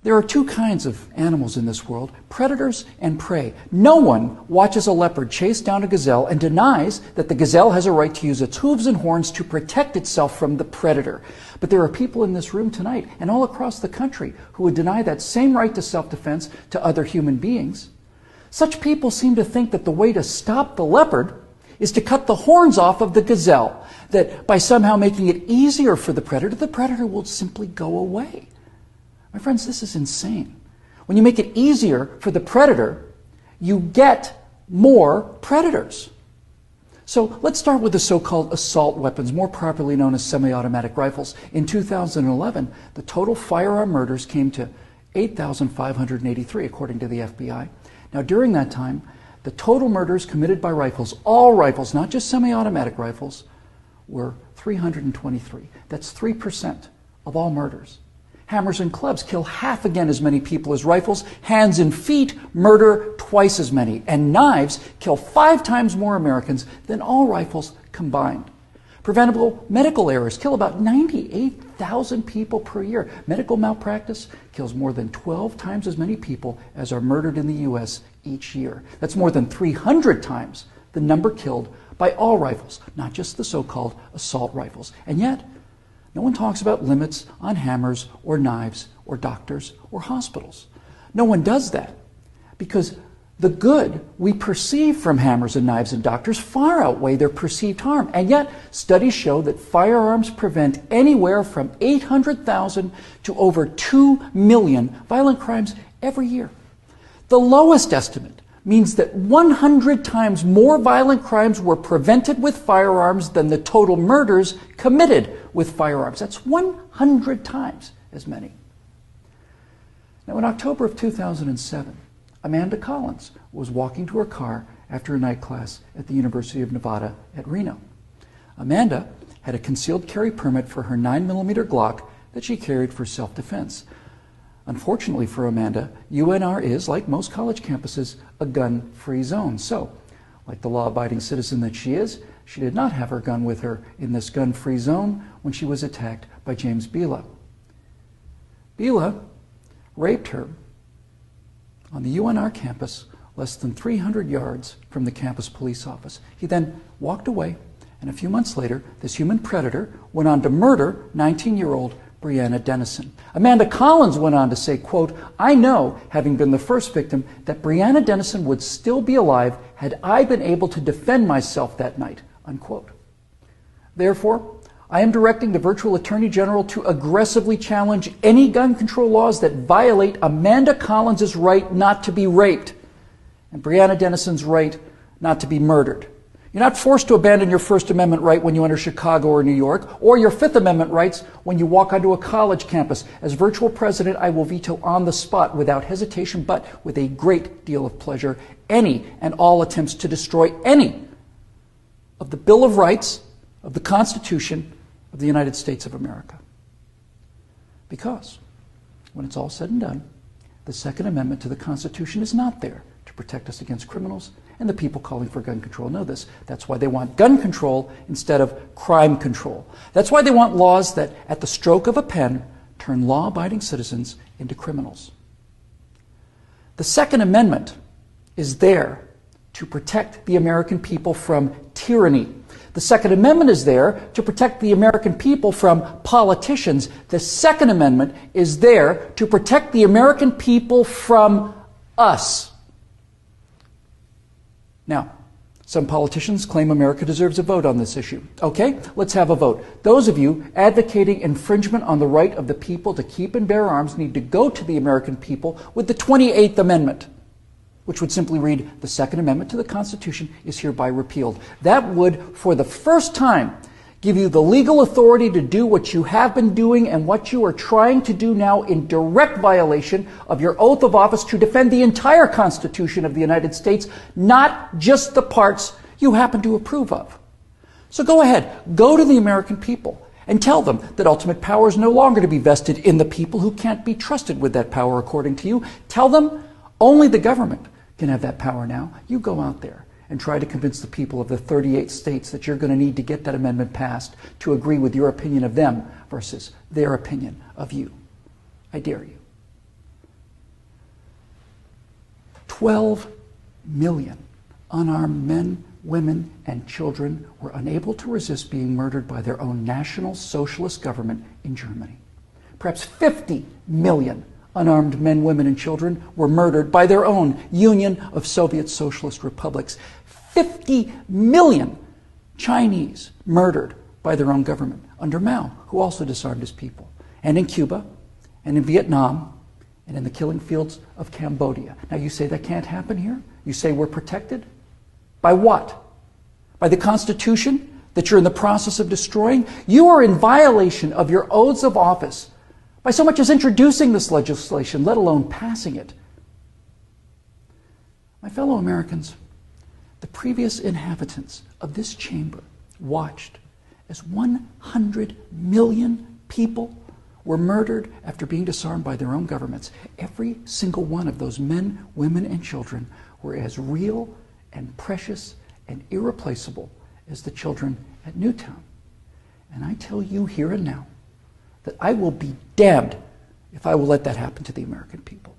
There are two kinds of animals in this world, predators and prey. No one watches a leopard chase down a gazelle and denies that the gazelle has a right to use its hooves and horns to protect itself from the predator. But there are people in this room tonight and all across the country who would deny that same right to self-defense to other human beings. Such people seem to think that the way to stop the leopard is to cut the horns off of the gazelle, that by somehow making it easier for the predator will simply go away. My friends, this is insane. When you make it easier for the predator, you get more predators. So let's start with the so-called assault weapons, more properly known as semi-automatic rifles. In 2011, the total firearm murders came to 8,583, according to the FBI. Now, during that time, the total murders committed by rifles, all rifles, not just semi-automatic rifles, were 323. That's 3% of all murders. Hammers and clubs kill half again as many people as rifles. Hands and feet murder twice as many. And knives kill 5 times more Americans than all rifles combined. Preventable medical errors kill about 98,000 people per year. Medical malpractice kills more than 12 times as many people as are murdered in the U.S. each year. That's more than 300 times the number killed by all rifles, not just the so-called assault rifles. And yet, no one talks about limits on hammers or knives or doctors or hospitals. No one does that because the good we perceive from hammers and knives and doctors far outweigh their perceived harm. And yet, studies show that firearms prevent anywhere from 800,000 to over 2 million violent crimes every year. The lowest estimate means that 100 times more violent crimes were prevented with firearms than the total murders committed with firearms. That's 100 times as many. Now, in October of 2007, Amanda Collins was walking to her car after a night class at the University of Nevada at Reno. Amanda had a concealed carry permit for her 9mm Glock that she carried for self-defense. Unfortunately for Amanda, UNR is, like most college campuses, a gun-free zone. So, like the law-abiding citizen that she is, she did not have her gun with her in this gun-free zone when she was attacked by James Bila. Bila raped her on the UNR campus less than 300 yards from the campus police office. He then walked away, and a few months later, this human predator went on to murder 19-year-old Breonna Dennison. Amanda Collins went on to say, quote, "I know, having been the first victim, that Breonna Dennison would still be alive had I been able to defend myself that night," unquote. Therefore, I am directing the virtual Attorney General to aggressively challenge any gun control laws that violate Amanda Collins' right not to be raped and Breonna Dennison's right not to be murdered. You're not forced to abandon your First Amendment right when you enter Chicago or New York, or your Fifth Amendment rights when you walk onto a college campus. As virtual president, I will veto on the spot, without hesitation, but with a great deal of pleasure, any and all attempts to destroy any of the Bill of Rights, of the Constitution of the United States of America. Because, when it's all said and done, the Second Amendment to the Constitution is not there to protect us against criminals, and the people calling for gun control know this. That's why they want gun control instead of crime control. That's why they want laws that, at the stroke of a pen, turn law-abiding citizens into criminals. The Second Amendment is there to protect the American people from tyranny. The Second Amendment is there to protect the American people from politicians. The Second Amendment is there to protect the American people from us. Now, some politicians claim America deserves a vote on this issue. Okay, let's have a vote. Those of you advocating infringement on the right of the people to keep and bear arms need to go to the American people with the 28th Amendment, which would simply read, "The Second Amendment to the Constitution is hereby repealed." That would, for the first time, give you the legal authority to do what you have been doing and what you are trying to do now in direct violation of your oath of office to defend the entire Constitution of the United States, not just the parts you happen to approve of. So go ahead, go to the American people and tell them that ultimate power is no longer to be vested in the people who can't be trusted with that power according to you. Tell them only the government can have that power now. You go out there and try to convince the people of the 38 states that you're going to need to get that amendment passed to agree with your opinion of them versus their opinion of you. I dare you. 12 million unarmed men, women, and children were unable to resist being murdered by their own National Socialist government in Germany. Perhaps 50 million unarmed men, women, and children were murdered by their own Union of Soviet Socialist Republics. 50 million Chinese murdered by their own government under Mao, who also disarmed his people. And in Cuba, and in Vietnam, and in the killing fields of Cambodia. Now you say that can't happen here? You say we're protected? By what? By the Constitution that you're in the process of destroying? You are in violation of your oaths of office by so much as introducing this legislation, let alone passing it. My fellow Americans, the previous inhabitants of this chamber watched as 100 million people were murdered after being disarmed by their own governments. Every single one of those men, women, and children were as real and precious and irreplaceable as the children at Newtown. And I tell you here and now that I will be damned if I will let that happen to the American people.